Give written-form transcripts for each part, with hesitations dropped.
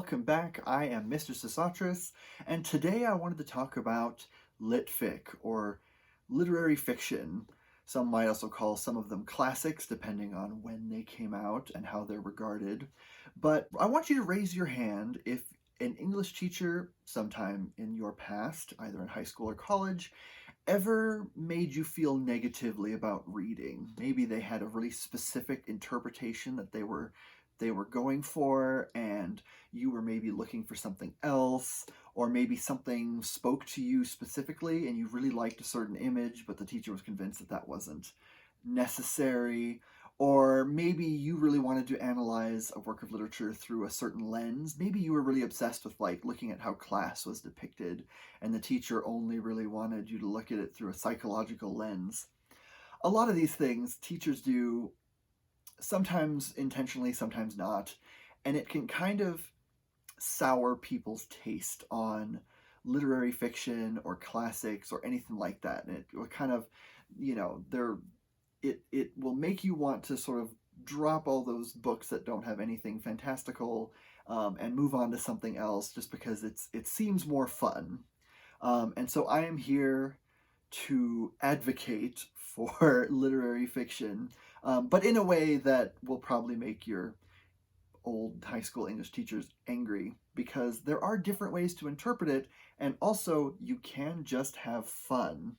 welcome back. I am Mr. Sosatris, and today I wanted to talk about litfic, or literary fiction. Some might also call some of them classics, depending on when they came out and how they're regarded. But I want you to raise your hand if an English teacher, sometime in your past, either in high school or college, ever made you feel negatively about reading. Maybe they had a really specific interpretation that they were going for, and you were maybe looking for something else, or maybe something spoke to you specifically and you really liked a certain image, but the teacher was convinced that that wasn't necessary. Or maybe you really wanted to analyze a work of literature through a certain lens. Maybe you were really obsessed with looking at how class was depicted, and the teacher only really wanted you to look at it through a psychological lens. A lot of these things teachers do, sometimes intentionally, sometimes not, and it can kind of sour people's taste on literary fiction or classics or anything like that. And it will kind of, there it will make you want to sort of drop all those books that don't have anything fantastical, and move on to something else just because it seems more fun. And so I am here to advocate for literary fiction, but in a way that will probably make your old high school English teachers angry, because there are different ways to interpret it, and also you can just have fun.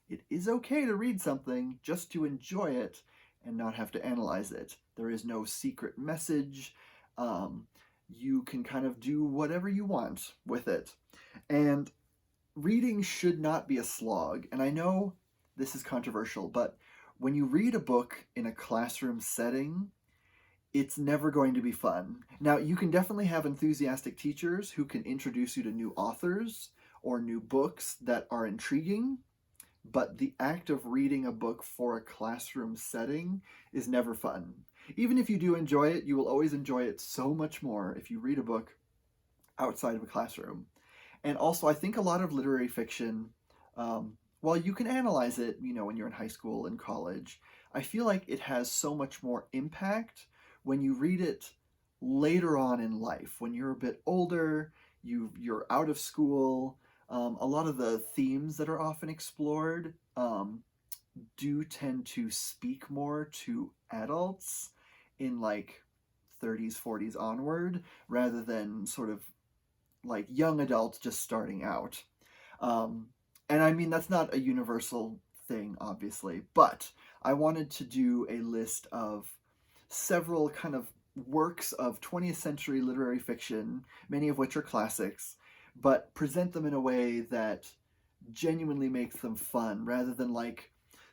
It is okay to read something just to enjoy it and not have to analyze it. There is no secret message. You can kind of do whatever you want with it. And reading should not be a slog. And I know this is controversial, but when you read a book in a classroom setting, it's never going to be fun. Now, you can definitely have enthusiastic teachers who can introduce you to new authors or new books that are intriguing, but the act of reading a book for a classroom setting is never fun. Even if you do enjoy it, you will always enjoy it so much more if you read a book outside of a classroom. And also, I think a lot of literary fiction, while you can analyze it, when you're in high school and college, I feel like it has so much more impact when you read it later on in life, when you're a bit older, you're out of school. A lot of the themes that are often explored do tend to speak more to adults in 30s, 40s onward, rather than sort of young adults just starting out. And I mean, that's not a universal thing, obviously, but I wanted to do a list of several kind of works of 20th century literary fiction, many of which are classics, but present them in a way that genuinely makes them fun, rather than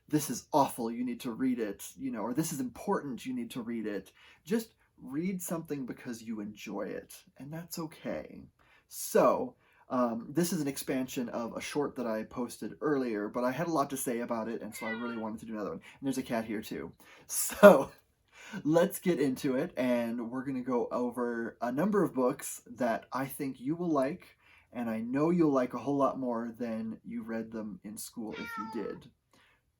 this is awful, you need to read it, or this is important, you need to read it. Just read something because you enjoy it, and that's okay. So, this is an expansion of a short that I posted earlier, but I had a lot to say about it, and so I really wanted to do another one. And there's a cat here too. So, let's get into it, and we're going to go over a number of books that I think you will like, and I know you'll like a whole lot more than you read them in school if you did.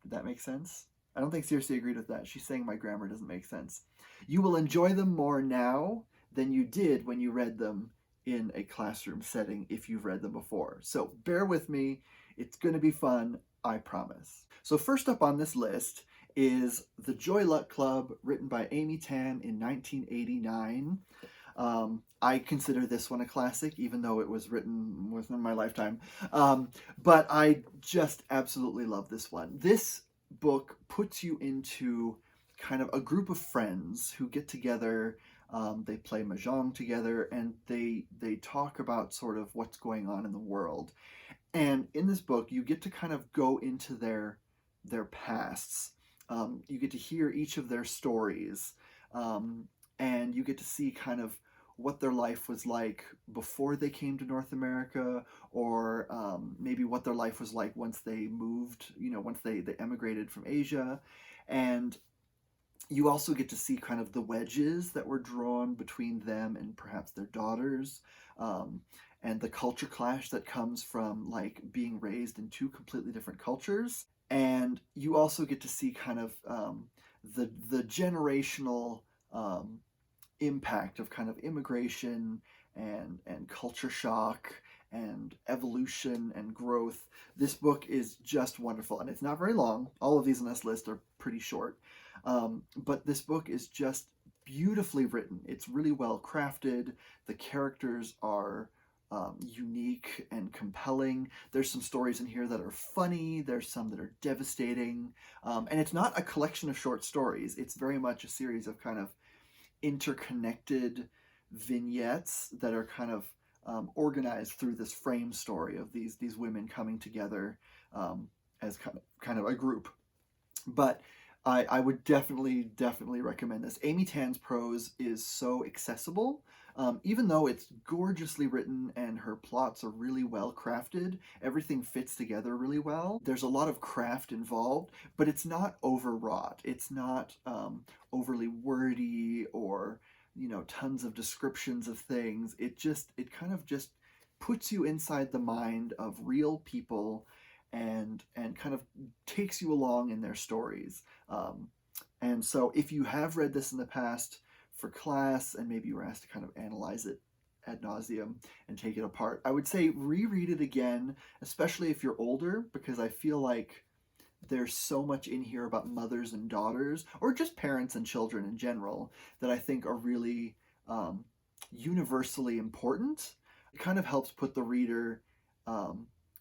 Did that make sense? I don't think Circe agreed with that. She's saying my grammar doesn't make sense. You will enjoy them more now than you did when you read them in a classroom setting if you've read them before. So bear with me. It's going to be fun, I promise. So first up on this list is The Joy Luck Club, written by Amy Tan in 1989. I consider this one a classic, even though it was written within my lifetime. But I just absolutely love this one. This book puts you into kind of a group of friends who get together. They play mahjong together, and they talk about sort of what's going on in the world. And in this book, you get to kind of go into their pasts. You get to hear each of their stories, and you get to see kind of what their life was like before they came to North America, or maybe what their life was like once they moved, once they emigrated from Asia. And you also get to see kind of the wedges that were drawn between them and perhaps their daughters, and the culture clash that comes from being raised in two completely different cultures. And you also get to see kind of the generational impact of kind of immigration and culture shock and evolution and growth. This book is just wonderful, and it's not very long. All of these on this list are pretty short, but this book is just beautifully written. It's really well crafted. The characters are unique and compelling. There's some stories in here that are funny. There's some that are devastating, and it's not a collection of short stories. It's very much a series of kind of interconnected vignettes that are kind of organized through this frame story of these women coming together as kind of a group. But I would definitely recommend this. Amy Tan's prose is so accessible. Even though it's gorgeously written and her plots are really well crafted, everything fits together really well. There's a lot of craft involved, but it's not overwrought. It's not overly wordy or tons of descriptions of things. It kind of just puts you inside the mind of real people and kind of takes you along in their stories. And so if you have read this in the past for class and maybe you were asked to kind of analyze it ad nauseum and take it apart, I would say reread it again, especially if you're older, because I feel like there's so much in here about mothers and daughters, or just parents and children in general, that I think are really universally important. It kind of helps put the reader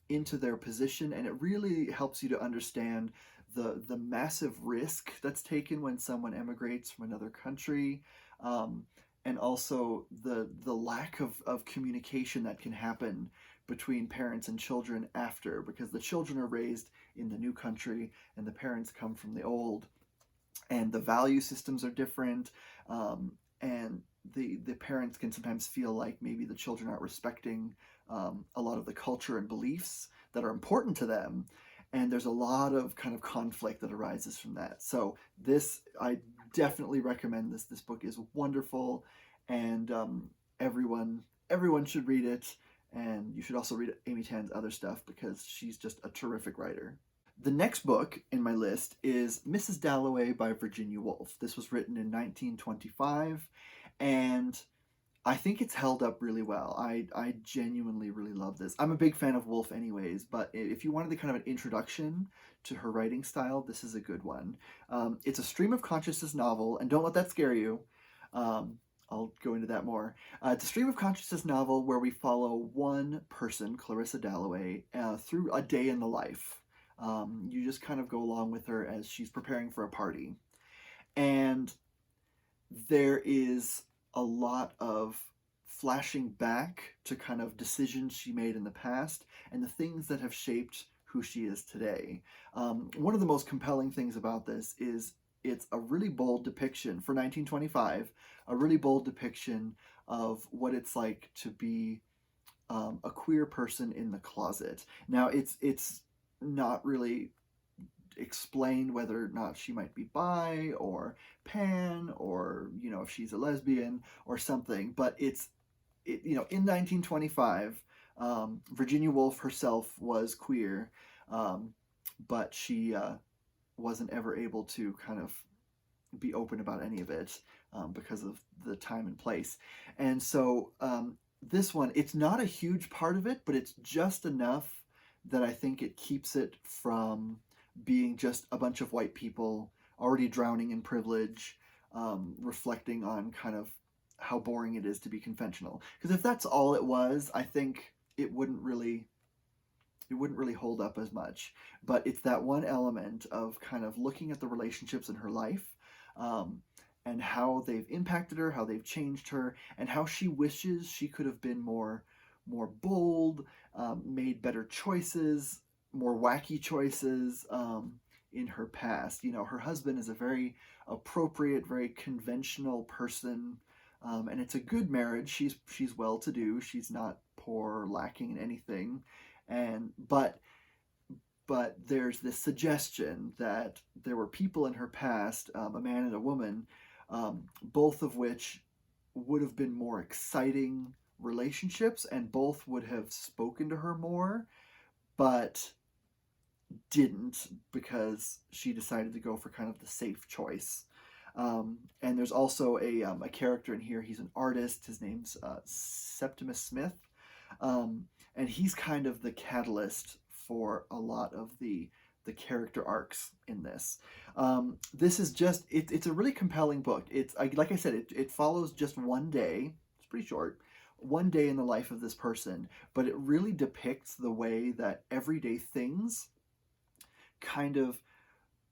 into their position, and it really helps you to understand the massive risk that's taken when someone emigrates from another country, and also the lack of communication that can happen between parents and children after, because the children are raised in the new country and the parents come from the old, and the value systems are different, and the parents can sometimes feel like maybe the children aren't respecting a lot of the culture and beliefs that are important to them, and there's a lot of kind of conflict that arises from that. So I definitely recommend this. This book is wonderful, and everyone should read it. And you should also read Amy Tan's other stuff because she's just a terrific writer. The next book in my list is Mrs. Dalloway by Virginia Woolf. This was written in 1925, and I think it's held up really well. I genuinely really love this. I'm a big fan of Woolf anyways, but if you wanted the kind of an introduction to her writing style, this is a good one. It's a stream of consciousness novel, and don't let that scare you. I'll go into that more. It's a stream of consciousness novel where we follow one person, Clarissa Dalloway, through a day in the life. You just kind of go along with her as she's preparing for a party. And there is a lot of flashing back to kind of decisions she made in the past and the things that have shaped who she is today. One of the most compelling things about this is it's a really bold depiction for 1925, a really bold depiction of what it's like to be a queer person in the closet. Now, it's not really explained whether or not she might be bi or pan, or if she's a lesbian or something, but in 1925, Virginia Woolf herself was queer, but she wasn't ever able to kind of be open about any of it because of the time and place. And so this one, it's not a huge part of it, but it's just enough that I think it keeps it from being just a bunch of white people already drowning in privilege, reflecting on kind of how boring it is to be conventional. Because if that's all it was, I think it wouldn't really hold up as much. But it's that one element of kind of looking at the relationships in her life, and how they've impacted her, how they've changed her, and how she wishes she could have been more bold, made better choices, more wacky choices in her past. Her husband is a very appropriate, very conventional person, and it's a good marriage. She's well-to-do. She's not poor or lacking in anything, but there's this suggestion that there were people in her past, a man and a woman, both of which would have been more exciting relationships, and both would have spoken to her more, but didn't, because she decided to go for kind of the safe choice. And there's also a character in here. He's an artist. His name's Septimus Smith. And he's kind of the catalyst for a lot of the character arcs in this. This is just it's a really compelling book. It's like I said, it follows just one day. It's pretty short. One day in the life of this person, but it really depicts the way that everyday things kind of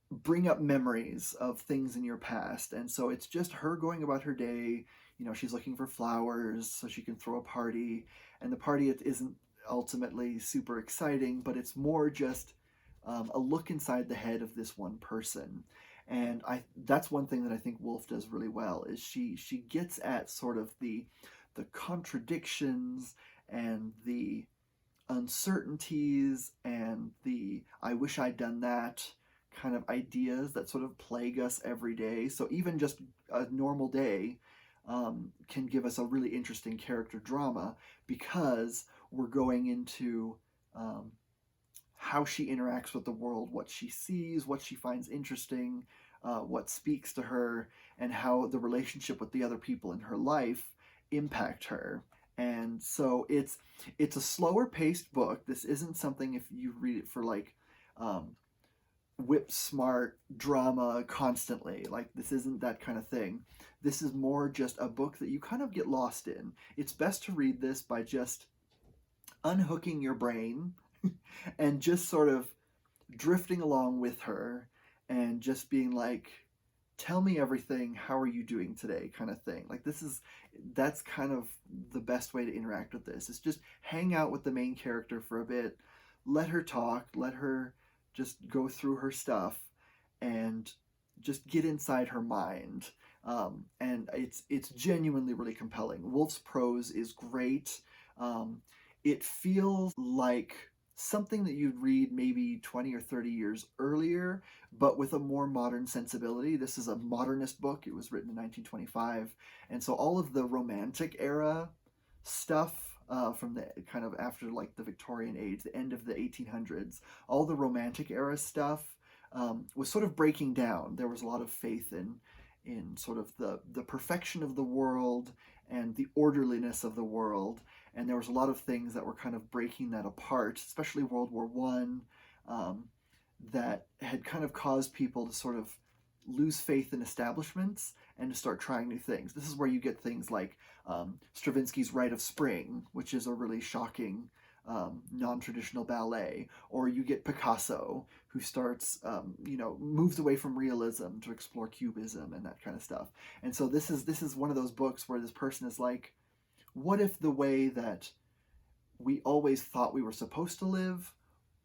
bring up memories of things in your past. And so it's just her going about her day. You know, she's looking for flowers so she can throw a party, and the party isn't ultimately super exciting, but it's more just a look inside the head of this one person. And that's one thing that I think Woolf does really well is she gets at sort of the contradictions and the uncertainties and the I wish I'd done that kind of ideas that sort of plague us every day. So even just a normal day can give us a really interesting character drama because we're going into how she interacts with the world, what she sees, what she finds interesting, what speaks to her, and how the relationship with the other people in her life impact her. And so it's a slower paced book. This isn't something if you read it for like whip smart drama constantly. Like this isn't that kind of thing. This is more just a book that you kind of get lost in. It's best to read this by just unhooking your brain and just sort of drifting along with her and just being like, tell me everything, how are you doing today, kind of thing. Like that's kind of the best way to interact with this. Is just hang out with the main character for a bit, let her talk, let her just go through her stuff, and just get inside her mind. And it's genuinely really compelling. Wolf's prose is great. It feels like something that you'd read maybe 20 or 30 years earlier, but with a more modern sensibility. This is a modernist book. It was written in 1925. And so all of the Romantic era stuff from the kind of after like the Victorian age, the end of the 1800s, all the Romantic era stuff was sort of breaking down. There was a lot of faith in sort of the perfection of the world and the orderliness of the world. And there was a lot of things that were kind of breaking that apart, especially World War One, that had kind of caused people to sort of lose faith in establishments and to start trying new things. This is where you get things like Stravinsky's Rite of Spring, which is a really shocking non-traditional ballet, or you get Picasso, who starts, moves away from realism to explore cubism and that kind of stuff. And so this is one of those books where this person is like, what if the way that we always thought we were supposed to live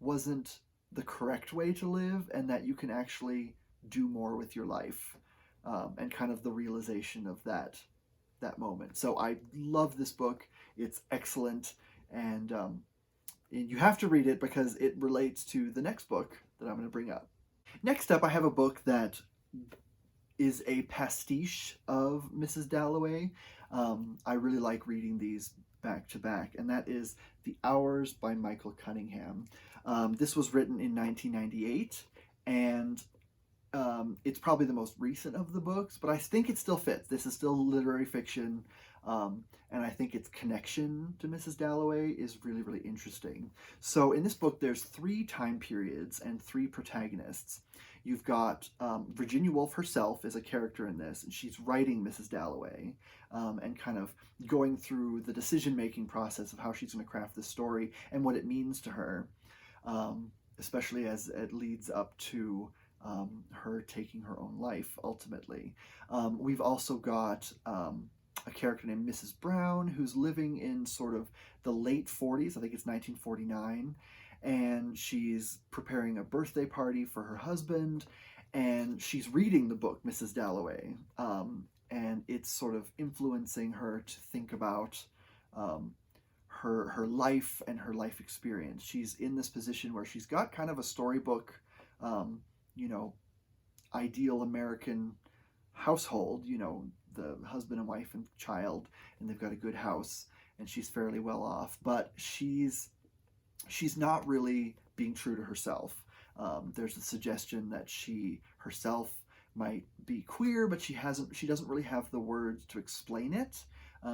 wasn't the correct way to live, and that you can actually do more with your life, and kind of the realization of that moment. So I love this book. It's excellent, and you have to read it because it relates to the next book that I'm going to bring up. Next up, I have a book that is a pastiche of Mrs. Dalloway. I really like reading these back to back, and that is The Hours by Michael Cunningham. This was written in 1998, and it's probably the most recent of the books, but I think it still fits. This is still literary fiction, and I think its connection to Mrs. Dalloway is really, really interesting. So in this book, there's 3 time periods and 3 protagonists. You've got Virginia Woolf herself is a character in this, and she's writing Mrs. Dalloway, and kind of going through the decision-making process of how she's going to craft this story and what it means to her, especially as it leads up to her taking her own life, ultimately. We've also got a character named Mrs. Brown, who's living in sort of the late 40s, I think it's 1949, and she's preparing a birthday party for her husband, and she's reading the book Mrs. Dalloway, and it's sort of influencing her to think about her life and her life experience. She's in this position where she's got kind of a storybook, ideal American household, the husband and wife and child, and they've got a good house, and she's fairly well off, but she's not really being true to herself. There's a suggestion that she herself might be queer, but she doesn't really have the words to explain it.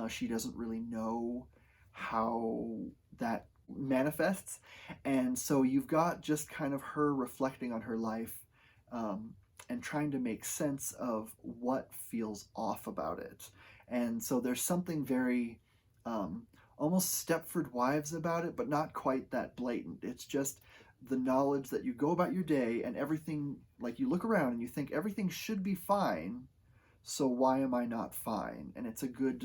She doesn't really know how that manifests. And so you've got just kind of her reflecting on her life, and trying to make sense of what feels off about it. And so there's something very almost Stepford Wives about it, but not quite that blatant. It's just the knowledge that you go about your day and everything, like you look around and you think everything should be fine, so why am I not fine? And it's a good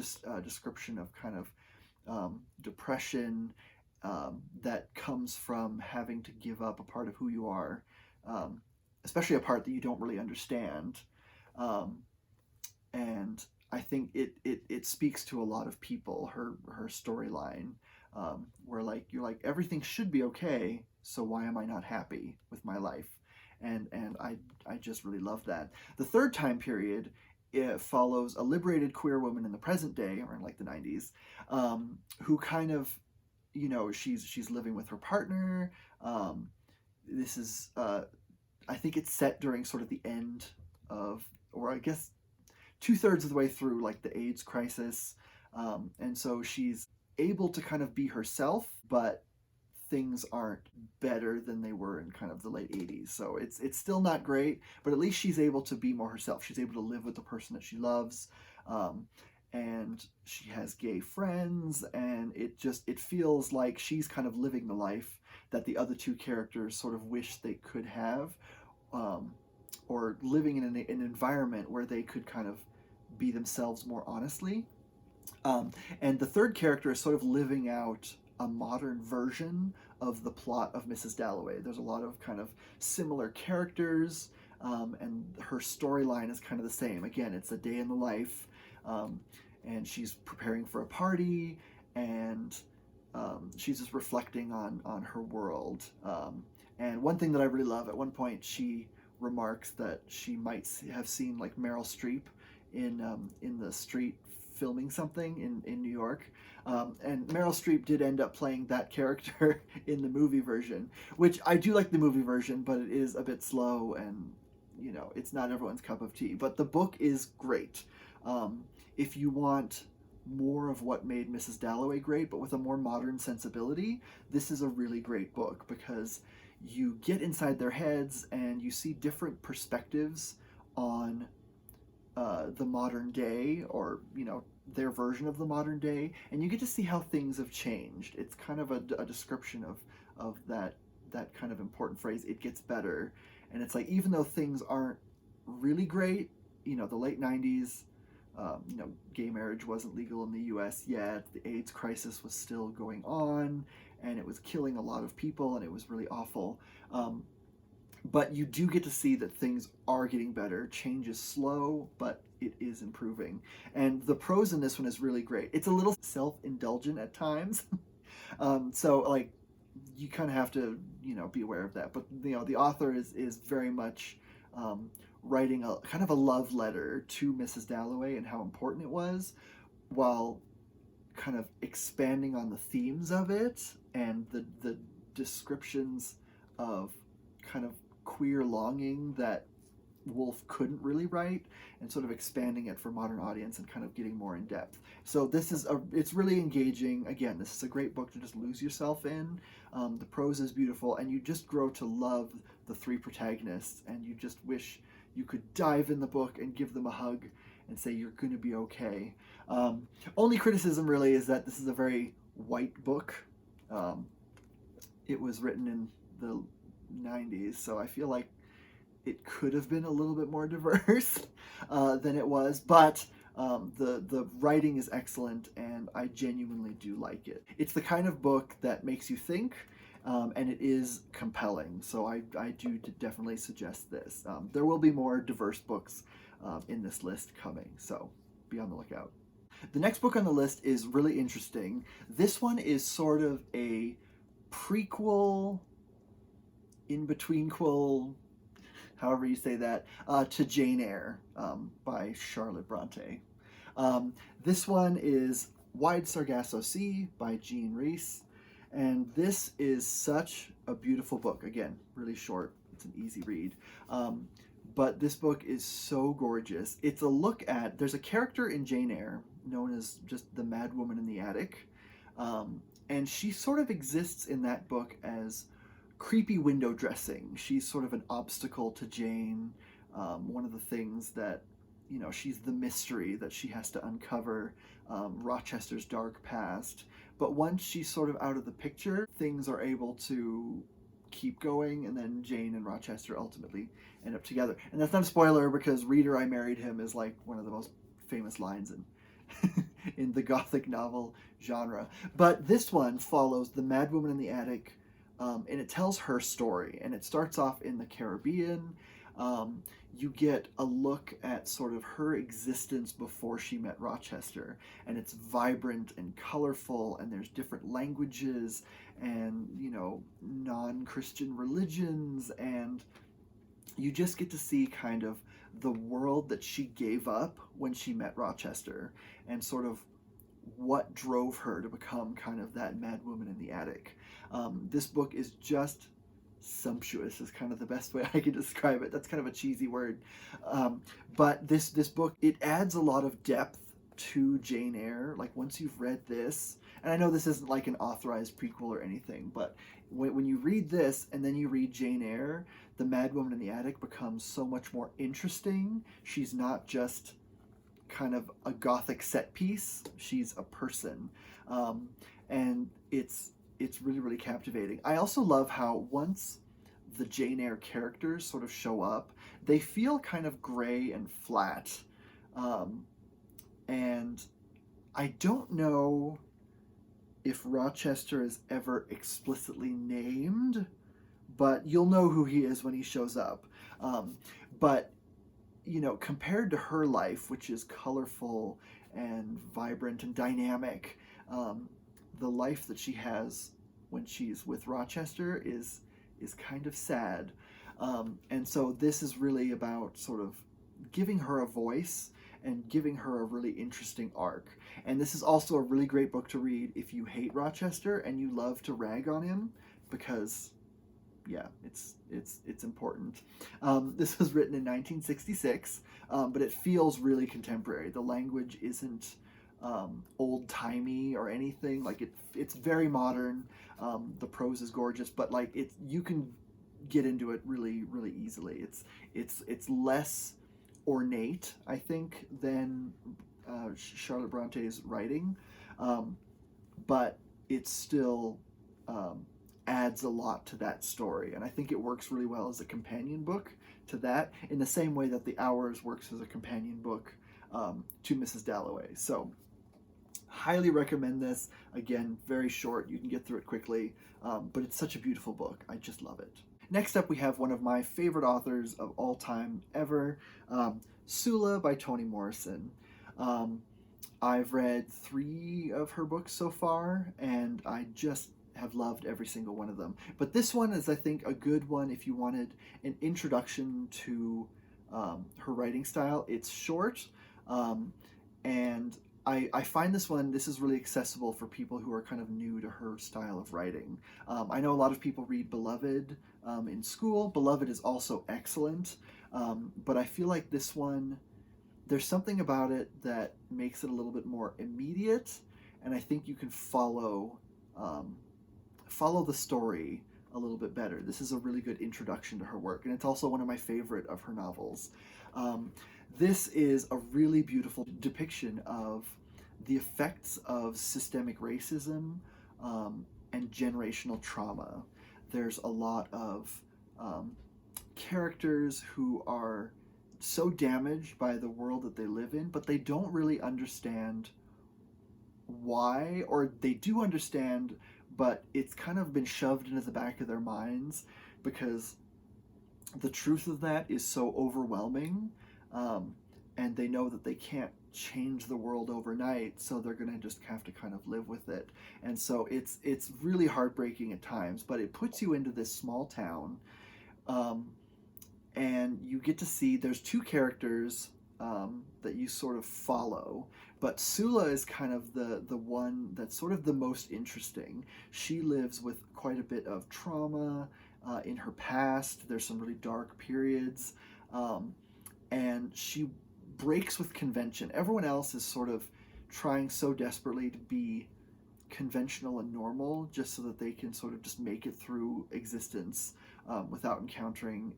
description of kind of depression that comes from having to give up a part of who you are, especially a part that you don't really understand. And I think it speaks to a lot of people, her storyline, where like you're like everything should be okay, so why am I not happy with my life? And I just really love that. The third time period, it follows a liberated queer woman in the present day, around like the 90s, who kind of, she's living with her partner. This is I think it's set during sort of the end of, or I guess 2/3 of the way through like the AIDS crisis, and so she's able to kind of be herself, but things aren't better than they were in kind of the late 80s. So it's still not great, but at least she's able to be more herself. She's able to live with the person that she loves, and she has gay friends, and it feels like she's kind of living the life that the other two characters sort of wish they could have, or living in an environment where they could kind of be themselves more honestly. And the third character is sort of living out a modern version of the plot of Mrs. Dalloway. There's a lot of kind of similar characters, and her storyline is kind of the same. Again, it's a day in the life, and she's preparing for a party, and she's just reflecting on her world. And one thing that I really love, at one point she remarks that she might have seen like Meryl Streep in the street filming something in New York. And Meryl Streep did end up playing that character in the movie version, which I do like the movie version, but it is a bit slow and, it's not everyone's cup of tea. But the book is great. If you want more of what made Mrs. Dalloway great, but with a more modern sensibility, this is a really great book because you get inside their heads and you see different perspectives on the modern day, or their version of the modern day, and you get to see how things have changed. It's kind of a description of that kind of important phrase, it gets better. And it's like, even though things aren't really great, the late 90s, gay marriage wasn't legal in the US yet, the AIDS crisis was still going on, and it was killing a lot of people, and it was really awful. But you do get to see that things are getting better. Change is slow, but it is improving. And the prose in this one is really great. It's a little self-indulgent at times. So like, you kind of have to, be aware of that. But, the author is very much writing a kind of a love letter to Mrs. Dalloway and how important it was, while kind of expanding on the themes of it and the descriptions of kind of queer longing that Woolf couldn't really write, and sort of expanding it for modern audience and kind of getting more in depth. So it's really engaging. Again, this is a great book to just lose yourself in. The prose is beautiful, and you just grow to love the three protagonists, and you just wish you could dive in the book and give them a hug and say you're going to be okay. Only criticism really is that this is a very white book. It was written in the 90s, so I feel like it could have been a little bit more diverse than it was, but the writing is excellent, and I genuinely do like it. It's the kind of book that makes you think, and it is compelling, so I do definitely suggest this. There will be more diverse books in this list coming, so be on the lookout. The next book on the list is really interesting. This one is sort of a prequel, in-betweenquel, however you say that, to Jane Eyre by Charlotte Bronte. This one is Wide Sargasso Sea by Jean Rhys, and this is such a beautiful book. Again, really short, it's an easy read, but this book is so gorgeous. It's a look at, there's a character in Jane Eyre known as just the Mad Woman in the Attic. And she sort of exists in that book as creepy window dressing. She's sort of an obstacle to Jane. One of the things that, you know, she's the mystery that she has to uncover, Rochester's dark past. But once she's sort of out of the picture, things are able to keep going, and then Jane and Rochester ultimately end up together. And that's not a spoiler, because "Reader, I Married Him" is like one of the most famous lines in in the Gothic novel genre. But this one follows the Mad Woman in the Attic, and it tells her story. And it starts off in the Caribbean. You get a look at sort of her existence before she met Rochester, and it's vibrant and colorful, and there's different languages and, you know, non-Christian religions, and you just get to see kind of the world that she gave up when she met Rochester, and sort of what drove her to become kind of that Mad Woman in the Attic. This book is just sumptuous, is kind of the best way I can describe it. That's kind of a cheesy word. But this book, it adds a lot of depth to Jane Eyre. Like, once you've read this, and I know this isn't like an authorized prequel or anything, but when you read this and then you read Jane Eyre, the Mad Woman in the Attic becomes so much more interesting. She's not just kind of a Gothic set piece, she's a person. And it's really, really captivating. I also love how once the Jane Eyre characters sort of show up, they feel kind of gray and flat. And I don't know if Rochester is ever explicitly named, but you'll know who he is when he shows up. But, you know, compared to her life, which is colorful and vibrant and dynamic, the life that she has when she's with Rochester is kind of sad. And so this is really about sort of giving her a voice and giving her a really interesting arc. And this is also a really great book to read if you hate Rochester and you love to rag on him, because yeah, it's important. This was written in 1966, but it feels really contemporary. The language isn't old-timey or anything. Like, it's very modern. The prose is gorgeous, but like, you can get into it really, really easily. It's less ornate, I think, than Charlotte Bronte's writing, but it still adds a lot to that story, and I think it works really well as a companion book to that, in the same way that The Hours works as a companion book to Mrs. Dalloway. So highly recommend this. Again, very short, you can get through it quickly, but it's such a beautiful book. I just love it. Next up, we have one of my favorite authors of all time ever, Sula by Toni Morrison. I've read 3 of her books so far, and I just have loved every single one of them. But this one is, I think, a good one if you wanted an introduction to her writing style. It's short, and I find this is really accessible for people who are kind of new to her style of writing. I know a lot of people read Beloved in school. Beloved is also excellent, but I feel like this one, there's something about it that makes it a little bit more immediate, and I think you can follow the story a little bit better. This is a really good introduction to her work, and it's also one of my favorite of her novels. This is a really beautiful depiction of the effects of systemic racism and generational trauma. There's a lot of characters who are so damaged by the world that they live in, but they don't really understand why, or they do understand, but it's kind of been shoved into the back of their minds because the truth of that is so overwhelming, and they know that they can't change the world overnight, so they're going to just have to kind of live with it. And so it's really heartbreaking at times, but it puts you into this small town, and you get to see there's 2 characters that you sort of follow, but Sula is kind of the one that's sort of the most interesting. She lives with quite a bit of trauma in her past. There's some really dark periods, Um, and she breaks with convention. Everyone else is sort of trying so desperately to be conventional and normal just so that they can sort of just make it through existence without encountering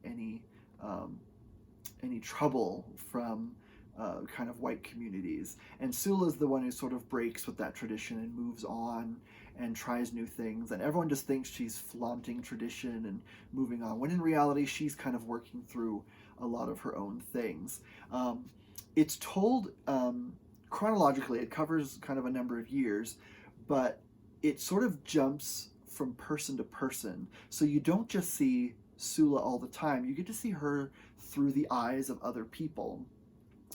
um, any trouble from kind of white communities. And Sula's the one who sort of breaks with that tradition and moves on and tries new things. And everyone just thinks she's flaunting tradition and moving on, when in reality, she's kind of working through a lot of her own things. It's told chronologically, it covers kind of a number of years, but it sort of jumps from person to person. So you don't just see Sula all the time, you get to see her through the eyes of other people,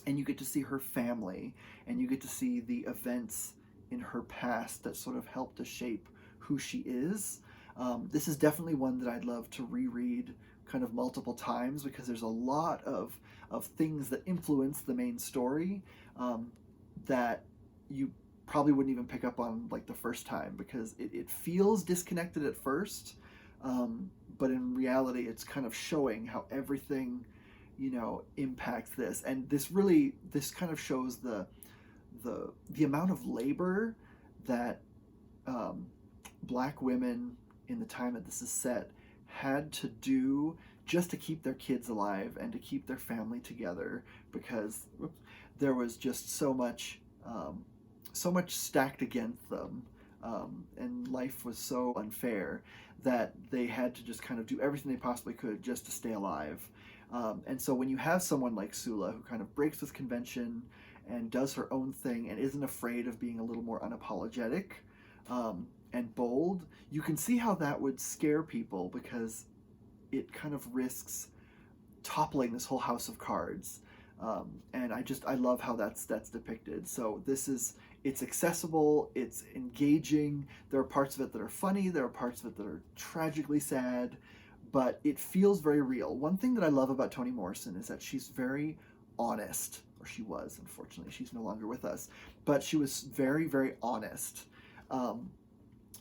and you get to see her family, and you get to see the events in her past that sort of help to shape who she is. This is definitely one that I'd love to reread kind of multiple times, because there's a lot of things that influence the main story that you probably wouldn't even pick up on like the first time, because it feels disconnected at first, but in reality it's kind of showing how everything impacts this. And this kind of shows the amount of labor that black women in the time that this is set had to do just to keep their kids alive and to keep their family together, because there was just so much stacked against them, and life was so unfair that they had to just kind of do everything they possibly could just to stay alive. And so when you have someone like Sula, who kind of breaks with convention and does her own thing and isn't afraid of being a little more unapologetic and bold, you can see how that would scare people, because it kind of risks toppling this whole house of cards. And I love how that's depicted. So it's accessible, it's engaging. There are parts of it that are funny, there are parts of it that are tragically sad, but it feels very real. One thing that I love about Toni Morrison is that she's very honest, or she was, unfortunately, she's no longer with us, but she was very, very honest.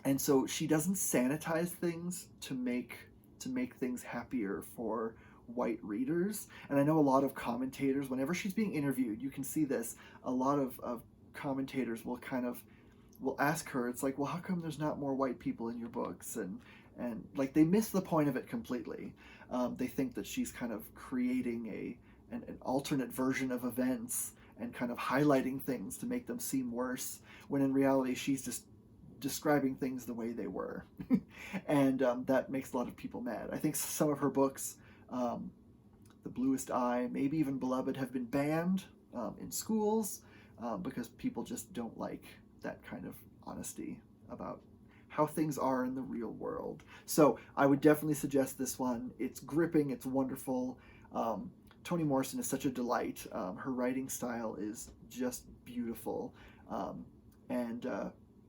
And so she doesn't sanitize things to make things happier for white readers. And I know a lot of commentators, whenever she's being interviewed, you can see this, a lot of commentators will ask her, it's like, well, how come there's not more white people in your books? And like, they miss the point of it completely. They think that she's kind of creating an alternate version of events and kind of highlighting things to make them seem worse, when in reality she's just describing things the way they were. And that makes a lot of people mad. I think some of her books, The Bluest Eye, maybe even Beloved, have been banned in schools because people just don't like that kind of honesty about how things are in the real world. So I would definitely suggest this one. It's gripping, it's wonderful. Toni Morrison is such a delight. Her writing style is just beautiful. And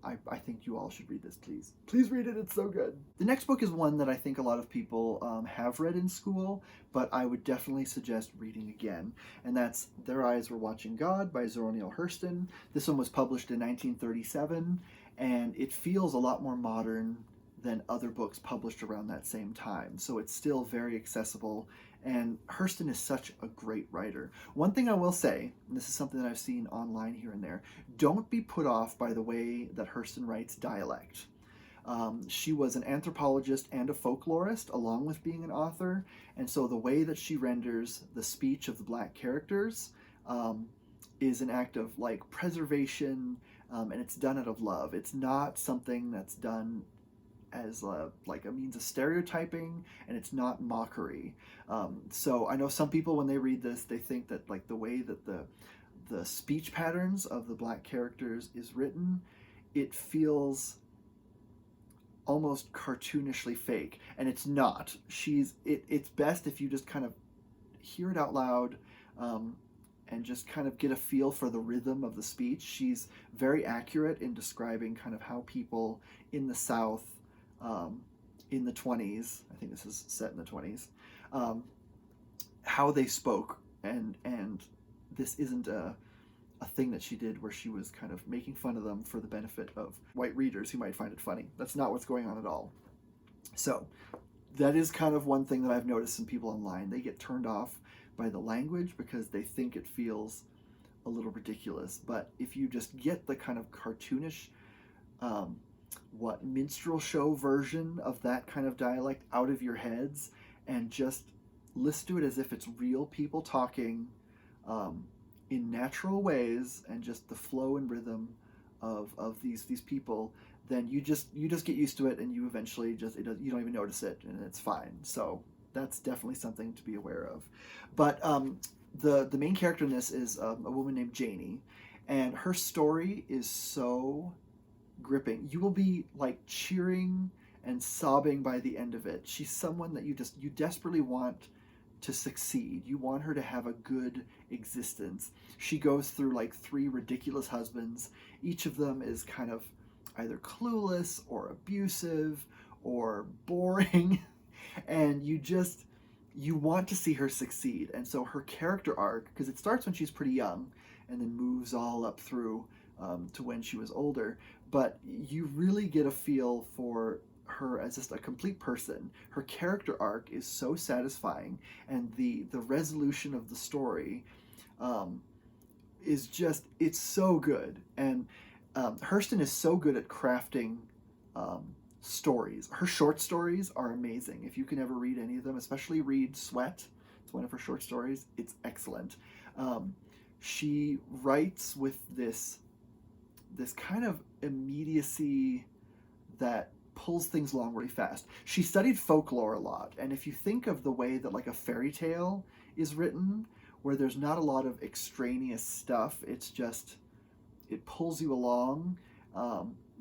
I think you all should read this, please. Please read it, it's so good. The next book is one that I think a lot of people have read in school, but I would definitely suggest reading again. And that's Their Eyes Were Watching God by Zora Neale Hurston. This one was published in 1937, and it feels a lot more modern than other books published around that same time. So it's still very accessible, and Hurston is such a great writer. One thing I will say, and this is something that I've seen online here and there, don't be put off by the way that Hurston writes dialect. She was an anthropologist and a folklorist, along with being an author, and so the way that she renders the speech of the black characters is an act of like preservation, and it's done out of love. It's not something that's done as like a means of stereotyping, and it's not mockery. So I know some people, when they read this, they think that like the way that the speech patterns of the black characters is written, it feels almost cartoonishly fake, and it's not. It's best if you just kind of hear it out loud, and just kind of get a feel for the rhythm of the speech. She's very accurate in describing kind of how people in the South in the 20s, I think this is set in the 20s, how they spoke, and this isn't a thing that she did where she was kind of making fun of them for the benefit of white readers who might find it funny. That's not what's going on at all. So that is kind of one thing that I've noticed in people online. They get turned off by the language because they think it feels a little ridiculous. But if you just get the kind of cartoonish, um, minstrel show version of that kind of dialect out of your heads and just listen to it as if it's real people talking, um, in natural ways, and just the flow and rhythm of these people, then you just get used to it, and you eventually you don't even notice it, and it's fine. So that's definitely something to be aware of. But the main character in this is a woman named Janie, and her story is so gripping. You will be like cheering and sobbing by the end of it. She's someone that you desperately want to succeed. You want her to have a good existence. She goes through like three ridiculous husbands. Each of them is kind of either clueless or abusive or boring and you want to see her succeed. And so her character arc, because it starts when she's pretty young and then moves all up through to when she was older, but you really get a feel for her as just a complete person. Her character arc is so satisfying, and the resolution of the story is just, it's so good. And Hurston is so good at crafting stories. Her short stories are amazing. If you can ever read any of them, especially read Sweat, it's one of her short stories, it's excellent. She writes with this kind of immediacy that pulls things along really fast. She studied folklore a lot, and if you think of the way that like a fairy tale is written, where there's not a lot of extraneous stuff, it's just, it pulls you along.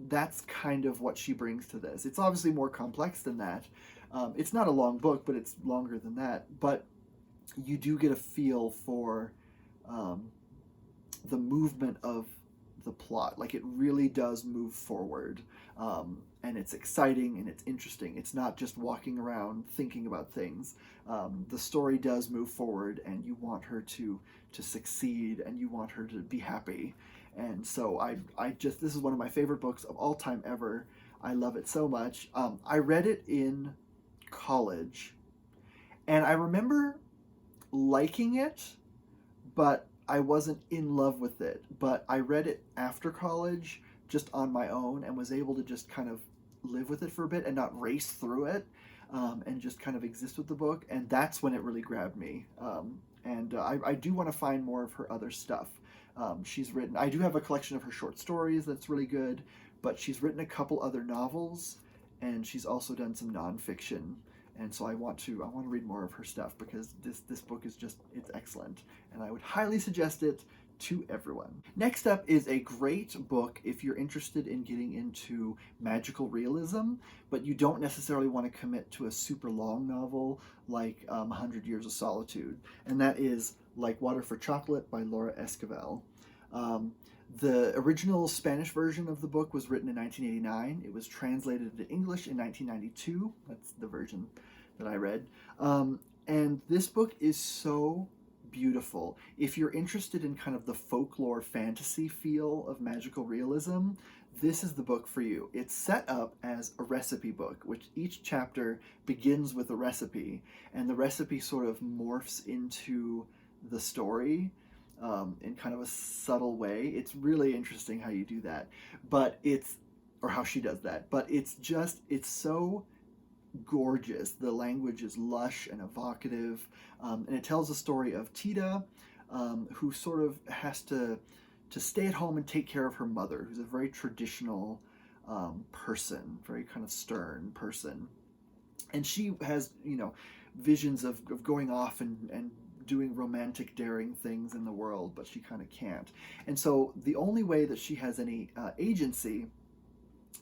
That's kind of what she brings to this. It's obviously more complex than that. It's not a long book, but it's longer than that. But you do get a feel for the movement of the plot. Like, it really does move forward. And it's exciting and it's interesting. It's not just walking around thinking about things. The story does move forward, and you want her to succeed, and you want her to be happy. And so this is one of my favorite books of all time ever. I love it so much. I read it in college, and I remember liking it, but I wasn't in love with it. But I read it after college, just on my own, and was able to just kind of live with it for a bit and not race through it, and just kind of exist with the book. And that's when it really grabbed me. I do want to find more of her other stuff. I do have a collection of her short stories that's really good, but she's written a couple other novels, and she's also done some nonfiction. And so I want to read more of her stuff, because this book is just, it's excellent, and I would highly suggest it to everyone. Next up is a great book if you're interested in getting into magical realism, but you don't necessarily want to commit to a super long novel like 100 Years of Solitude, and that is Like Water for Chocolate by Laura Esquivel. The original Spanish version of the book was written in 1989. It was translated into English in 1992. That's the version that I read. And this book is so beautiful. If you're interested in kind of the folklore fantasy feel of magical realism, this is the book for you. It's set up as a recipe book, which each chapter begins with a recipe, and the recipe sort of morphs into the story in kind of a subtle way. It's really interesting how you do that, or how she does that. But it's so gorgeous. The language is lush and evocative, and it tells the story of Tita, who sort of has to stay at home and take care of her mother, who's a very traditional person, very kind of stern person. And she has, visions of going off and doing romantic, daring things in the world, but she kind of can't. And so the only way that she has any agency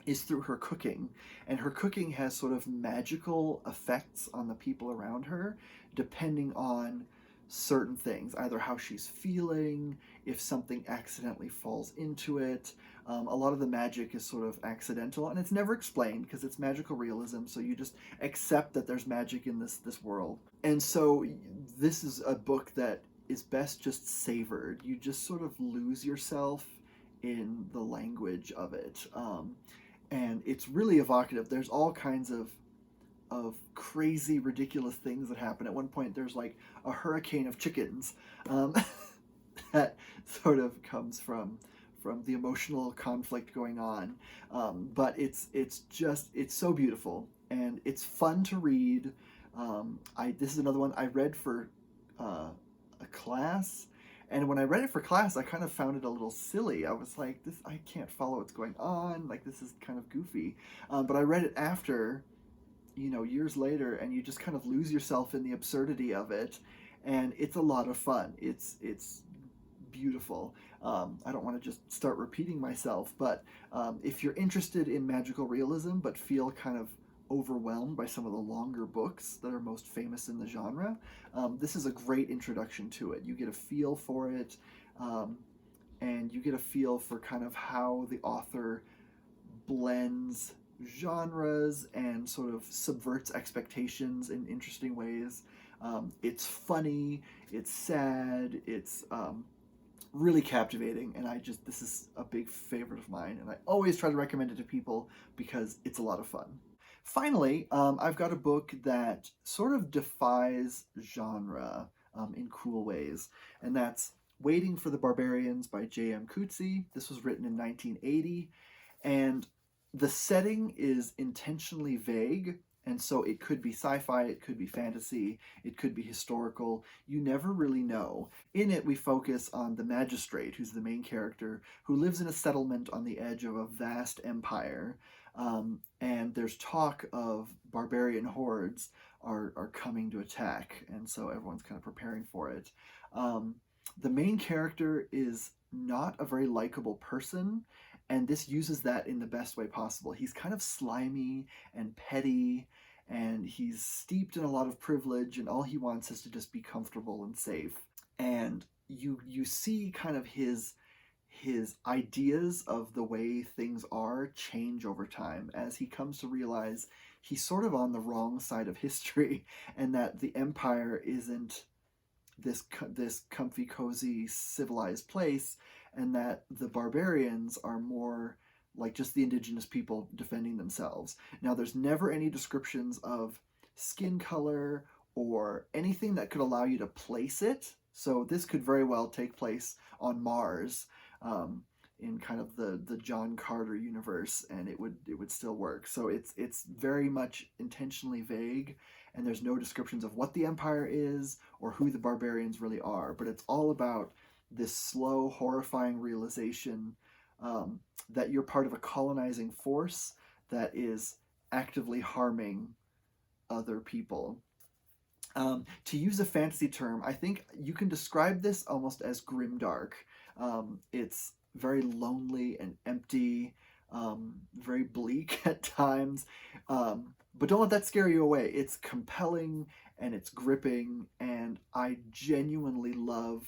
is through her cooking. And her cooking has sort of magical effects on the people around her, depending on certain things, either how she's feeling, if something accidentally falls into it. A lot of the magic is sort of accidental, and it's never explained because it's magical realism, so you just accept that there's magic in this world. And so this is a book that is best just savored. You just sort of lose yourself in the language of it. And it's really evocative. There's all kinds of crazy, ridiculous things that happen. At one point, there's like a hurricane of chickens um, that sort of comes from the emotional conflict going on. But it's so beautiful and it's fun to read. This is another one I read for a class. And when I read it for class, I kind of found it a little silly. I was like, "This, I can't follow what's going on. Like, this is kind of goofy." But I read it after, years later, and you just kind of lose yourself in the absurdity of it, and it's a lot of fun. It's beautiful. I don't want to just start repeating myself, but if you're interested in magical realism but feel kind of overwhelmed by some of the longer books that are most famous in the genre, this is a great introduction to it. You get a feel for it, and you get a feel for kind of how the author blends genres and sort of subverts expectations in interesting ways. It's funny, it's sad, it's really captivating, and this is a big favorite of mine, and I always try to recommend it to people because it's a lot of fun. Finally, I've got a book that sort of defies genre in cool ways, and that's Waiting for the Barbarians by J.M. Coetzee. This was written in 1980, and the setting is intentionally vague, and so it could be sci-fi, it could be fantasy, it could be historical. You never really know. In it, we focus on the magistrate, who's the main character, who lives in a settlement on the edge of a vast empire. And there's talk of barbarian hordes are coming to attack, and so everyone's kind of preparing for it. The main character is not a very likable person, and this uses that in the best way possible. He's kind of slimy and petty, and he's steeped in a lot of privilege, and all he wants is to just be comfortable and safe. And you see kind of his ideas of the way things are change over time as he comes to realize he's sort of on the wrong side of history, and that the empire isn't this comfy, cozy, civilized place, and that the barbarians are more like just the indigenous people defending themselves. Now, there's never any descriptions of skin color or anything that could allow you to place it. So this could very well take place on Mars, in kind of the John Carter universe, and it would still work. So it's very much intentionally vague, and there's no descriptions of what the Empire is or who the barbarians really are. But it's all about this slow, horrifying realization that you're part of a colonizing force that is actively harming other people. To use a fantasy term, I think you can describe this almost as grimdark. It's very lonely and empty, very bleak at times, but don't let that scare you away. It's compelling and it's gripping, and I genuinely love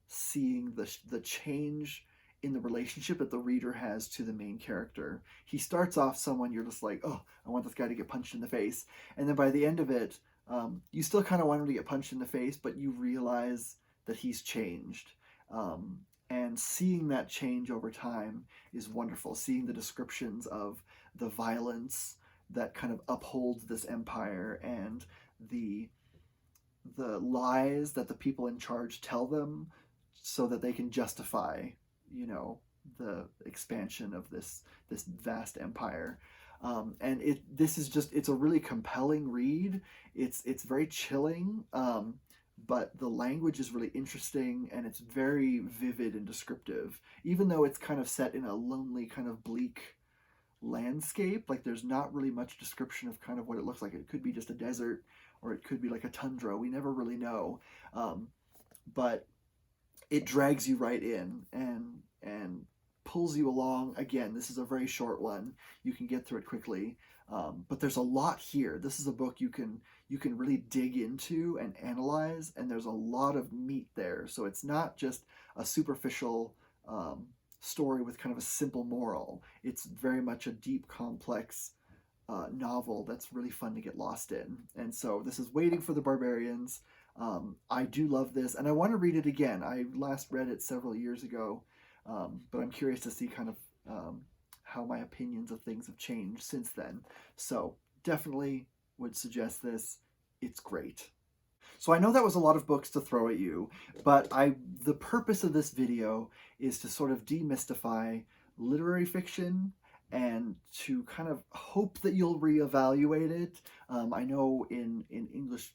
seeing the change in the relationship that the reader has to the main character. He starts off someone you're just like, oh, I want this guy to get punched in the face, and then by the end of it, you still kind of want him to get punched in the face, but you realize that he's changed. And seeing that change over time is wonderful. Seeing the descriptions of the violence that kind of upholds this empire, and the lies that the people in charge tell them so that they can justify, the expansion of this vast empire. And it's a really compelling read. It's very chilling, but the language is really interesting, and it's very vivid and descriptive. Even though it's kind of set in a lonely, kind of bleak landscape, like there's not really much description of kind of what it looks like. It could be just a desert, or it could be like a tundra. We never really know. But it drags you right in and pulls you along. Again, this is a very short one. You can get through it quickly, but there's a lot here. This is a book you can really dig into and analyze, and there's a lot of meat there. So it's not just a superficial story with kind of a simple moral. It's very much a deep, complex novel that's really fun to get lost in. And so this is Waiting for the Barbarians. I do love this, and I want to read it again. I last read it several years ago, but I'm curious to see kind of how my opinions of things have changed since then. So definitely would suggest this. It's great. So I know that was a lot of books to throw at you, but the purpose of this video is to sort of demystify literary fiction and to kind of hope that you'll reevaluate it. I know in English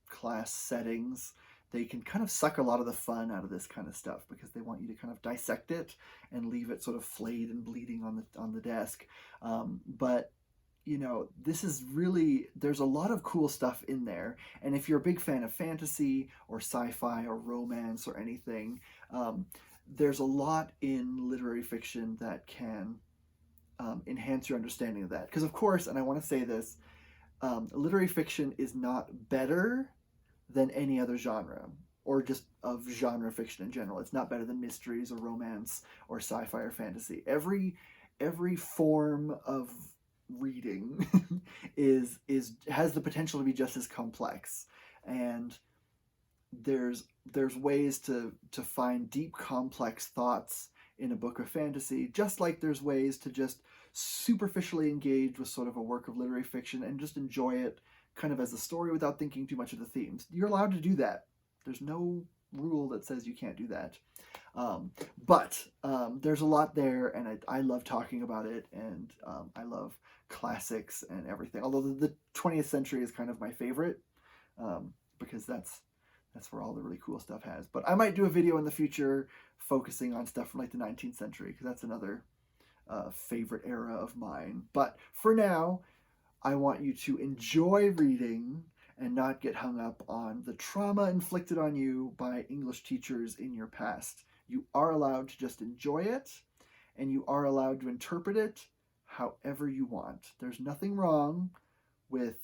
class settings, they can kind of suck a lot of the fun out of this kind of stuff because they want you to kind of dissect it and leave it sort of flayed and bleeding on the desk. But you know, this is really, there's a lot of cool stuff in there. And if you're a big fan of fantasy or sci-fi or romance or anything, there's a lot in literary fiction that can enhance your understanding of that. Because of course, and I want to say this, literary fiction is not better than any other genre or just of genre fiction in general. It's not better than mysteries or romance or sci-fi or fantasy. Every form of reading is has the potential to be just as complex, and there's ways to find deep complex thoughts in a book of fantasy, just like there's ways to just superficially engage with sort of a work of literary fiction and just enjoy it kind of as a story without thinking too much of the themes. You're allowed to do that. There's no rule that says you can't do that. But there's a lot there, and I love talking about it, and I love classics and everything. Although the 20th century is kind of my favorite, because that's where all the really cool stuff has. But I might do a video in the future focusing on stuff from like the 19th century, because that's another favorite era of mine. But for now, I want you to enjoy reading and not get hung up on the trauma inflicted on you by English teachers in your past. You are allowed to just enjoy it, and you are allowed to interpret it however you want. There's nothing wrong with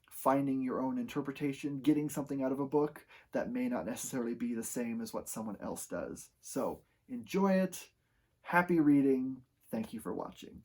finding your own interpretation, getting something out of a book that may not necessarily be the same as what someone else does. So enjoy it. Happy reading. Thank you for watching.